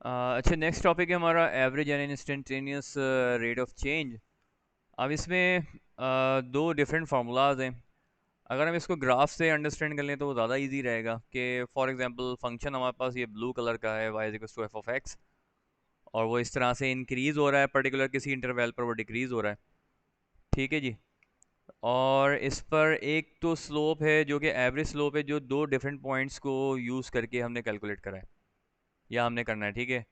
अच्छा, next topic है हमारा average and instantaneous rate of change. अब इसमें दो डिफरेंट फार्मूलाज हैं। अगर हम इसको ग्राफ से अंडरस्टैंड कर लें तो वो ज़्यादा इजी रहेगा कि फॉर एग्जांपल फंक्शन हमारे पास ये ब्लू कलर का है y equals to F of X, और वो इस तरह से इंक्रीज़ हो रहा है पर्टिकुलर किसी इंटरवल पर, वो डिक्रीज़ हो रहा है। ठीक है जी। और इस पर एक तो स्लोप है जो कि एवरेज स्लोप है, जो दो डिफरेंट पॉइंट्स को यूज़ करके हमने कैलकुलेट करा है या हमने करना है। ठीक है।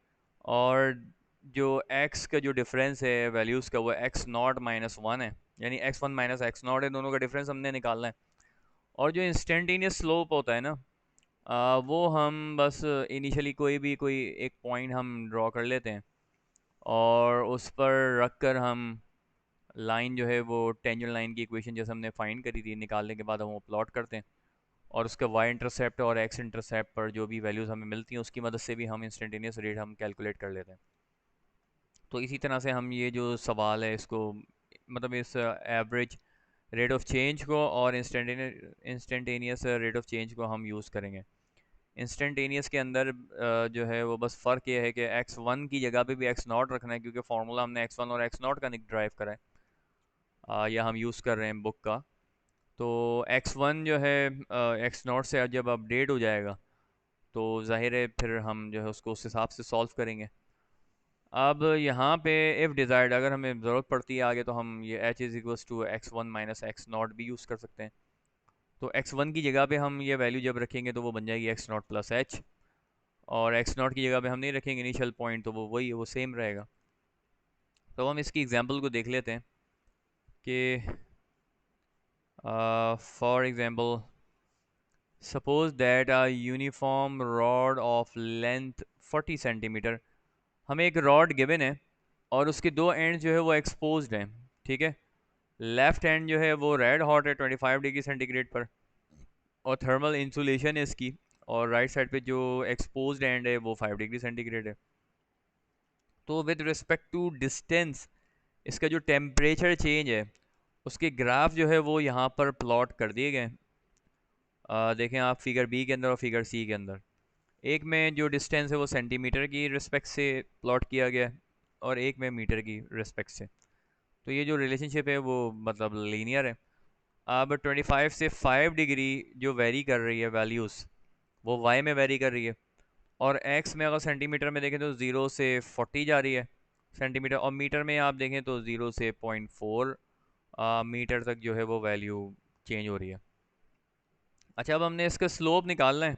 और जो x का जो डिफरेंस है वैल्यूज़ का, वो एक्स नॉट माइनस वन है, यानी x one minus X not है, दोनों का डिफरेंस हमने निकालना है। और जो इंस्टेंटेनियस स्लोप होता है ना, वो हम बस इनिशियली कोई एक पॉइंट हम ड्रॉ कर लेते हैं, और उस पर रख कर हम लाइन जो है वो टेंजेंट लाइन की इक्वेशन जैसे हमने फाइंड करी थी, निकालने के बाद हम वो प्लॉट करते हैं, और उसका वाई इंटरसेप्ट और एक्स इंटरसेप्ट पर जो भी वैल्यूज़ हमें मिलती हैं उसकी मदद से भी हम इंस्टेंटेनियस रेट हम कैलकुलेट कर लेते हैं। तो इसी तरह से हम ये जो सवाल है इसको, मतलब इस एवरेज रेट ऑफ चेंज को और इंस्टेंटेनियस रेट ऑफ चेंज को हम यूज़ करेंगे। इंस्टेंटेनियस के अंदर जो है वो बस फ़र्क ये है कि एक्स वन की जगह पे भी एक्स नॉट रखना है, क्योंकि फार्मूला हमने एक्स वन और एक्स नॉट का ड्राइव करा है, या हम यूज़ कर रहे हैं बुक का। तो एक्स वन जो है एक्स नॉट से जब अपडेट हो जाएगा तो ज़ाहिर है फिर हम जो है उसको उस हिसाब से सॉल्व करेंगे। अब यहाँ पे इफ़ डिज़ायर्ड, अगर हमें ज़रूरत पड़ती है आगे, तो हम ये H is equals to X one minus X not भी यूज़ कर सकते हैं। तो एक्स वन की जगह पे हम ये वैल्यू जब रखेंगे तो वो बन जाएगी एक्स नॉट प्लस एच, और एक्स नॉट की जगह पे हम नहीं रखेंगे इनिशियल पॉइंट, तो वो वही वो सेम रहेगा। तो हम इसकी एग्जांपल को देख लेते हैं कि for example suppose that a uniform rod of length 40 centimetre. हमें एक रॉड गिवन है और उसके दो एंड जो है वो एक्सपोज्ड हैं। ठीक है। लेफ्ट हैंड जो है वो रेड हॉट है 25 डिग्री सेंटीग्रेड पर, और थर्मल इंसुलेशन है इसकी, और राइट साइड पे जो एक्सपोज्ड एंड है वो 5 डिग्री सेंटीग्रेड है। तो विद रिस्पेक्ट टू डिस्टेंस, इसका जो टेम्परेचर चेंज है उसके ग्राफ जो है वो यहाँ पर प्लॉट कर दिए गए। देखें आप फिगर बी के अंदर और फिगर सी के अंदर, एक में जो डिस्टेंस है वो सेंटीमीटर की रिस्पेक्ट से प्लॉट किया गया है, और एक में मीटर की रिस्पेक्ट से। तो ये जो रिलेशनशिप है वो मतलब लीनियर है। अब 25 से 5 डिग्री जो वेरी कर रही है वैल्यूज़, वो वाई में वेरी कर रही है, और एक्स में अगर सेंटीमीटर में देखें तो 0 से 40 जा रही है सेंटीमीटर, और मीटर में आप देखें तो 0 से 0.4 मीटर तक जो है वो वैल्यू चेंज हो रही है। अच्छा, अब हमने इसका स्लोप निकालना है।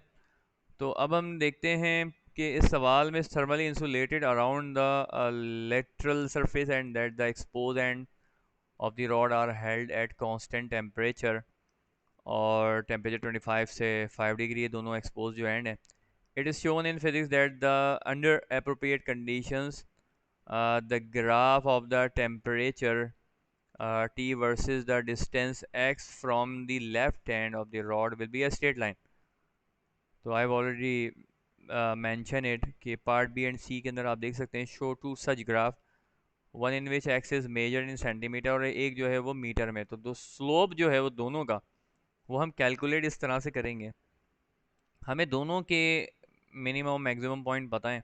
तो अब हम देखते हैं कि इस सवाल में thermally insulated around the lateral surface and that the expose end of the rod are held at constant temperature, और टेम्परेचर 25 से 5 डिग्री है दोनों एक्सपोज जो एंड है। It is shown in physics that the under appropriate conditions the graph of the temperature t versus the distance x from the left end of the rod will be a straight line. तो I already mention it कि part B and C के अंदर आप देख सकते हैं show to such graph, one in which X is measured in centimetre और एक जो है वो मीटर में। तो दो स्लोप जो है वो दोनों का वो हम कैलकुलेट इस तरह से करेंगे, हमें दोनों के मिनिमम और मैक्सिमम पॉइंट बताएं।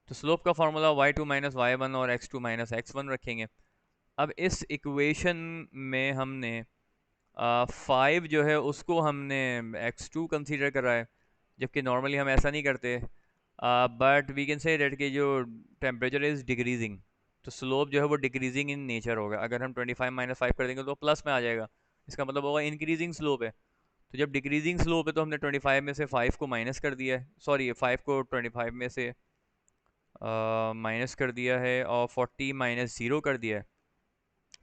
तो स्लोप का formula Y two minus Y one और X two minus X one रखेंगे। अब इस इक्वेशन में हमने 5 जो है उसको हमने एक्स टू कंसिडर करा है, जबकि नॉर्मली हम ऐसा नहीं करते। But we can say that कि जो टेम्परेचर इज़ डिक्रीजिंग, तो स्लोप जो है वो डिक्रीजिंग इन नेचर होगा। अगर हम 25 माइनस फाइव कर देंगे तो प्लस में आ जाएगा, इसका मतलब होगा इंक्रीजिंग स्लोप है। तो जब डिक्रीजिंग स्लोप है तो हमने 25 में से 5 को माइनस कर दिया है, सॉरी 5 को 25 में से माइनस कर दिया है, और 40 माइनस ज़ीरो कर दिया है।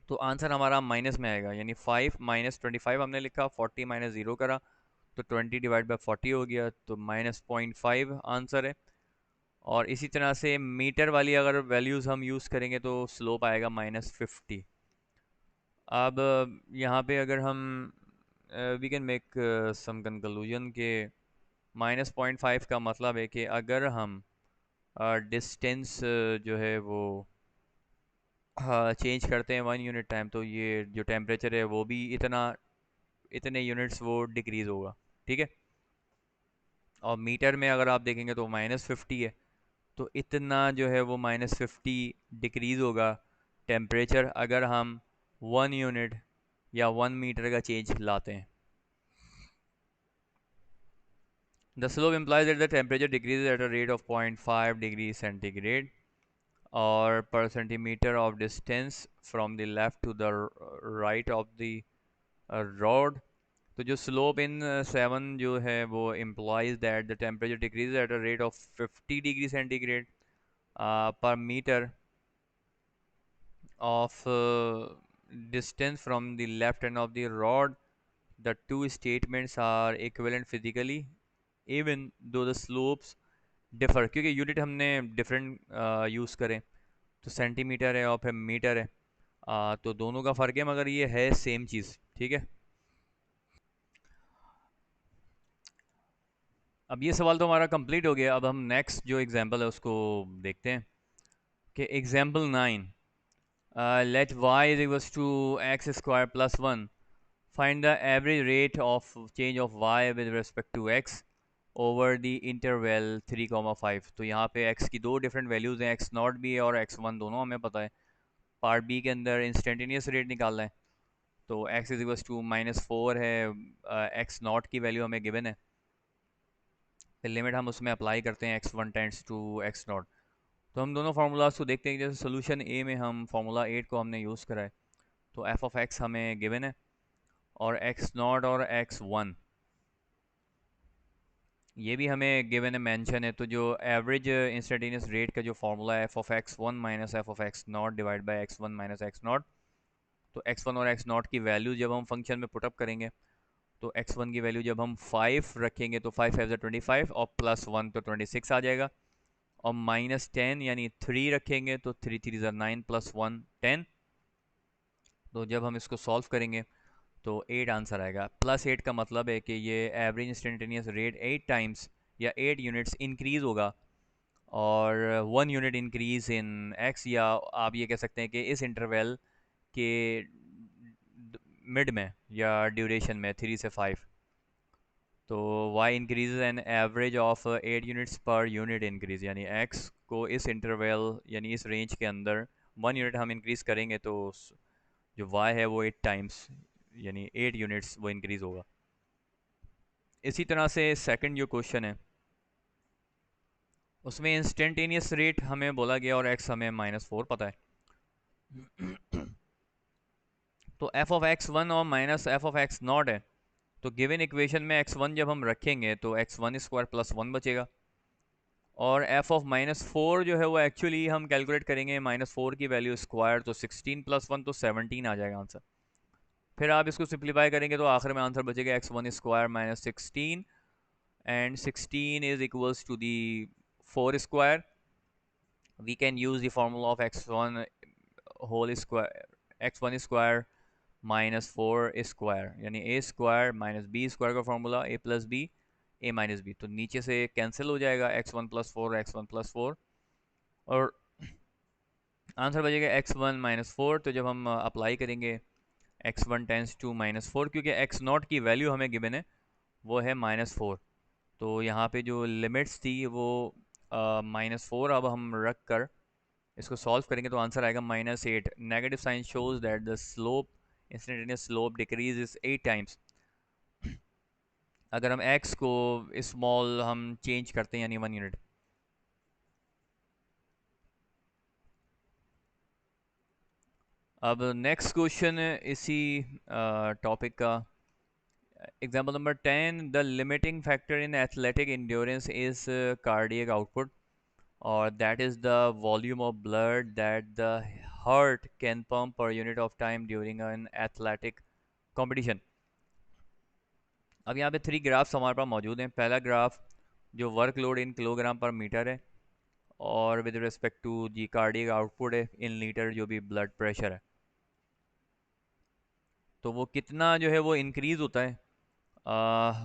तो आंसर हमारा माइनस में आएगा, यानी 5 माइनस 25 हमने लिखा, 40 माइनस ज़ीरो करा तो 20 डिवाइड बाई 40 हो गया, तो माइनस 0.5 आंसर है। और इसी तरह से मीटर वाली अगर वैल्यूज़ हम यूज़ करेंगे तो स्लोप आएगा -50। अब यहाँ पे अगर हम we can make some conclusion के -0.5 का मतलब है कि अगर हम डिस्टेंस जो है वो हाँ चेंज करते हैं 1 यूनिट टाइम, तो ये जो टेम्परेचर है वो भी इतने यूनिट्स वो डिक्रीज़ होगा। ठीक है। और मीटर में अगर आप देखेंगे तो -50 है, तो इतना जो है वो -50 डिक्रीज़ होगा टेम्परेचर अगर हम 1 यूनिट या 1 मीटर का चेंज लाते हैं। The slope implies that the temperature decreases at a rate of 0.5 degrees centigrade or per centimeter of distance from the left to the right of the rod। तो जो slope इन 7 जो है वो implies that the temperature decreases at a rate of 50 degree centigrade per meter of distance from the left end of the rod। The two statements are equivalent physically even though the slopes differ, क्योंकि unit हमने different use करें, तो centimetre है और फिर metre है। तो दोनों का फ़र्क है मगर ये है सेम चीज़, ठीक है। अब ये सवाल तो हमारा कंप्लीट हो गया। अब हम नेक्स्ट जो एग्जांपल है उसको देखते हैं कि example 9, let y is equals to X square plus 1, find the average rate of change of y with respect to x over the interval 3,5। तो यहाँ पे x की दो डिफरेंट वैल्यूज़ हैं, x नॉट भी है और x1, दोनों हमें पता है। पार्ट बी के अंदर इंस्टेंटेनियस रेट निकालना है, तो x इज इक्वल्स टू -4 है, x नॉट की वैल्यू हमें गिवन है, फिर लिमिट हम उसमें अप्लाई करते हैं x1 tends to x not. तो हम दोनों फार्मूलाज को देखते हैं। जैसे सोल्यूशन ए में हम फार्मूला 8 को हमने यूज़ करा है, तो एफ ऑफ एक्स हमें गिवन है और एक्स नॉट और x1 ये भी हमें गिवन है, मेंशन है। तो जो एवरेज इंस्टेंटेनियस रेट का जो फार्मूला है F of x1 minus F of x not divide by x1 minus X not, तो x1 और x नॉट की वैल्यू जब हम फंक्शन में पुटअप करेंगे, तो x1 की वैल्यू जब हम 5 रखेंगे तो 5 5 25 और +1 तो 26 आ जाएगा, और -10 यानी 3 रखेंगे तो 3 3 9 +1 10। तो जब हम इसको सॉल्व करेंगे तो 8 आंसर आएगा। +8 का मतलब है कि ये एवरेज इंस्टेंटेनियस रेट 8 टाइम्स या 8 यूनिट्स इंक्रीज़ होगा, और 1 यूनिट इंक्रीज़ इन x, या आप ये कह सकते हैं कि इस इंटरवल के मिड में या ड्यूरेशन में 3 से 5। तो y increase an average of 8 units per unit increase, यानी x को इस इंटरवल यानी इस रेंज के अंदर 1 यूनिट हम इंक्रीज करेंगे तो जो y है वो 8 टाइम्स यानी 8 यूनिट्स वो इंक्रीज होगा। इसी तरह से सेकंड जो क्वेश्चन है उसमें इंस्टेंटेनियस रेट हमें बोला गया और x हमें -4 पता है। तो f ऑफ x1 और minus F of x not है, तो गिवन इक्वेशन में x1 जब हम रखेंगे तो x1 स्क्वायर +1 बचेगा, और f ऑफ -4 जो है वो एक्चुअली हम कैलकुलेट करेंगे -4 की वैल्यू स्क्वायर, तो 16 +1 तो 17 आ जाएगा आंसर। फिर आप इसको सिंप्लीफाई करेंगे तो आखिर में आंसर बचेगा x1 square -16, and 16 is equals to the 4 square. We can use the formula of x1 whole square, x1 square -4 square, यानी a स्क्वायर -b स्क्वायर का formula a plus B a minus B. तो नीचे से cancel हो जाएगा x1 + 4 x1 + 4, और answer बचेगा x1 -4। तो जब हम अप्लाई करेंगे x1 टेंस टू -4, क्योंकि x नॉट की वैल्यू हमें गिवन है वो है -4, तो यहाँ पे जो लिमिट्स थी वो -4 अब हम रख कर इसको सॉल्व करेंगे तो आंसर आएगा -8। Negative sign shows that the slope instantaneous slope decrease is 8 times. अगर हम x को स्मॉल हम चेंज करते हैं यानी 1 यूनिट। अब नेक्स्ट क्वेश्चन इसी टॉपिक का, example number 10, the limiting factor in athletic endurance is cardiac output, और that is the volume of blood that the heart can pump per unit of time during an athletic competition. अब यहाँ पे 3 graphs हमारे पास मौजूद हैं। पहला graph जो workload in kilogram पर मीटर है, और with respect to G cardiac output है इन लीटर जो भी ब्लड प्रेशर है, तो वो कितना जो है वो इंक्रीज़ होता है,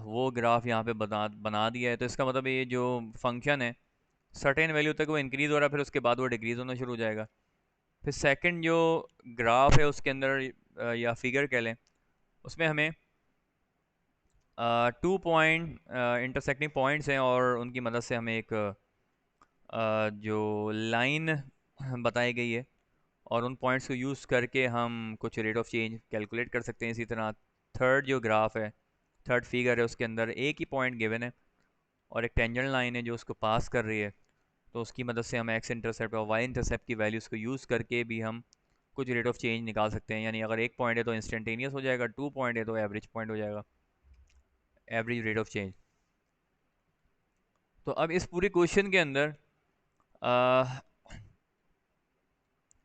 वो ग्राफ यहाँ पे बना दिया है। तो इसका मतलब ये जो फंक्शन है सर्टेन वैल्यू तक वो इंक्रीज़ हो रहा है, फिर उसके बाद वो डिक्रीज़ होना शुरू हो जाएगा। फिर सेकंड जो ग्राफ है उसके अंदर या फिगर कह लें, उसमें हमें 2 पॉइंट इंटरसेक्टिंग पॉइंट्स हैं और उनकी मदद से हमें एक जो लाइन बताई गई है, और उन पॉइंट्स को यूज़ करके हम कुछ रेट ऑफ चेंज कैलकुलेट कर सकते हैं। इसी तरह थर्ड जो ग्राफ है, थर्ड फिगर है, उसके अंदर एक ही पॉइंट गिवन है और एक टेंजेंट लाइन है जो उसको पास कर रही है। तो उसकी मदद से हम एक्स इंटरसेप्ट और वाई इंटरसेप्ट की वैल्यूज़ को यूज़ करके भी हम कुछ रेट ऑफ चेंज निकाल सकते हैं। यानी अगर एक पॉइंट है तो इंस्टेंटेनियस हो जाएगा, टू पॉइंट है तो एवरेज पॉइंट हो जाएगा, एवरेज रेट ऑफ चेंज। तो अब इस पूरे क्वेश्चन के अंदर अ,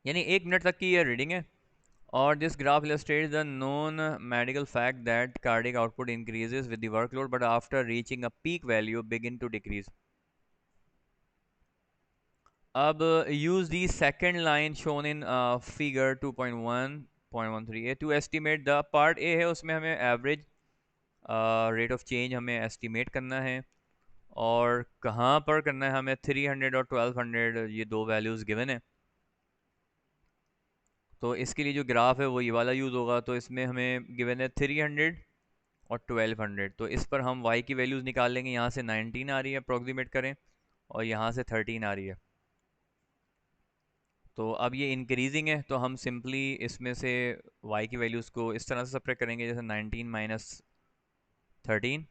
यानी 1 मिनट तक की ये रीडिंग है, और this graph illustrates the known medical fact that cardiac output increases with the workload but after reaching a peak value begin to decrease. अब use the second line shown in figure 2.1.13a to estimate the part A है, उसमें हमें average rate of change हमें estimate करना है, और कहाँ पर करना है हमें, 300 और 1200 ये दो वैल्यूज़ गिवन है। तो इसके लिए जो ग्राफ है वो ये वाला यूज़ होगा। तो इसमें हमें गिवन है 300 और 1200, तो इस पर हम y की वैल्यूज़ निकाल लेंगे। यहाँ से 19 आ रही है, अप्रोक्सीमेट करें, और यहाँ से 13 आ रही है। तो अब ये इंक्रीजिंग है, तो हम सिंपली इसमें से y की वैल्यूज़ को इस तरह से सेपरेट करेंगे, जैसे 19 माइनस 13,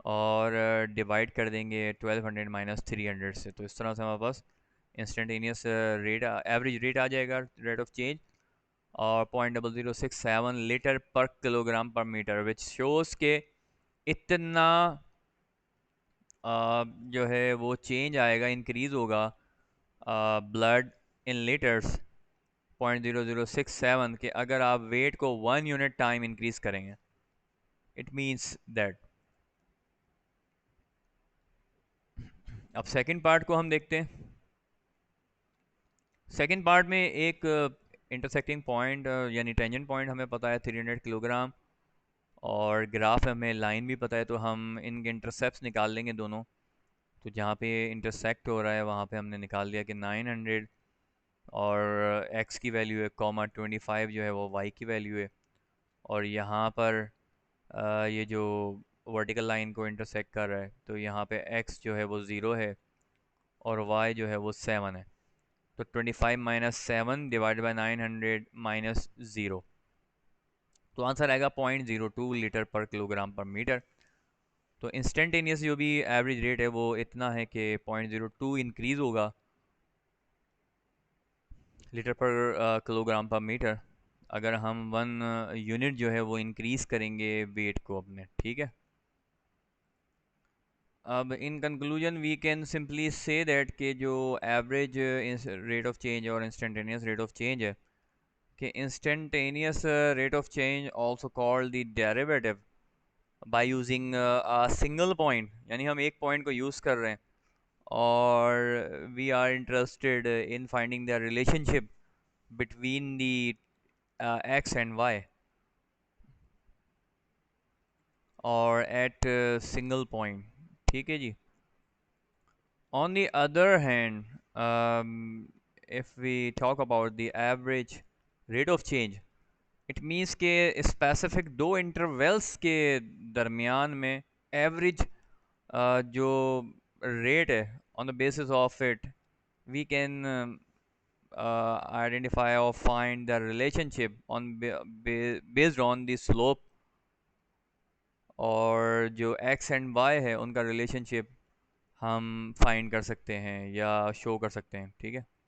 और डिवाइड कर देंगे 1200 माइनस 300 से। तो इस तरह से हमारे पास इंस्टेंटेनियस रेट, एवरेज रेट आ जाएगा, रेट ऑफ चेंज, और 0.0067 लीटर पर किलोग्राम पर मीटर, विच शोज़ के इतना जो है वो चेंज आएगा, इंक्रीज होगा ब्लड इन लीटर्स 0.0067 के, अगर आप वेट को 1 यूनिट टाइम इंक्रीज करेंगे। It means that. अब सेकंड पार्ट को हम देखते हैं। सेकंड पार्ट में एक इंटरसेक्टिंग पॉइंट यानी टेंजेंट पॉइंट हमें पता है 300 किलोग्राम, और ग्राफ में लाइन भी पता है, तो हम इनके इंटरसेप्ट्स निकाल लेंगे दोनों। तो जहाँ पे इंटरसेक्ट हो रहा है वहाँ पे हमने निकाल दिया कि 900, और x की वैल्यू है, कॉमा 25 जो है वो y की वैल्यू है, और यहाँ पर ये जो वर्टिकल लाइन को इंटरसेक्ट कर रहा है, तो यहाँ पे x जो है वो 0 है और y जो है वो 7 है। तो 25 माइनस 7 डिवाइड बाई 900 माइनस 0, तो आंसर आएगा 0.02 लीटर पर किलोग्राम पर मीटर। तो इंस्टेंटेनियस जो भी एवरेज रेट है वो इतना है कि 0.02 इंक्रीज़ होगा लीटर पर किलोग्राम पर मीटर, अगर हम 1 यूनिट जो है वो इंक्रीज़ करेंगे वेट को अपने। ठीक है। अब in conclusion we can simply say that कि जो एवरेज रेट ऑफ चेंज और इंस्टेंटेनियस रेट ऑफ चेंज है, कि instantaneous rate of change also called the derivative by using a single point, यानी हम एक पॉइंट को यूज़ कर रहे हैं और we are interested in finding the relationship between the X and Y, और एट सिंगल पॉइंट। ठीक है जी। On the other hand, if we talk about the average rate of change, it means के specific दो intervals के दरमियान में average जो rate है, on the basis of it we can identify or find the relationship on based on the slope, और जो x and y है उनका relationship हम फाइंड कर सकते हैं या शो कर सकते हैं। ठीक है।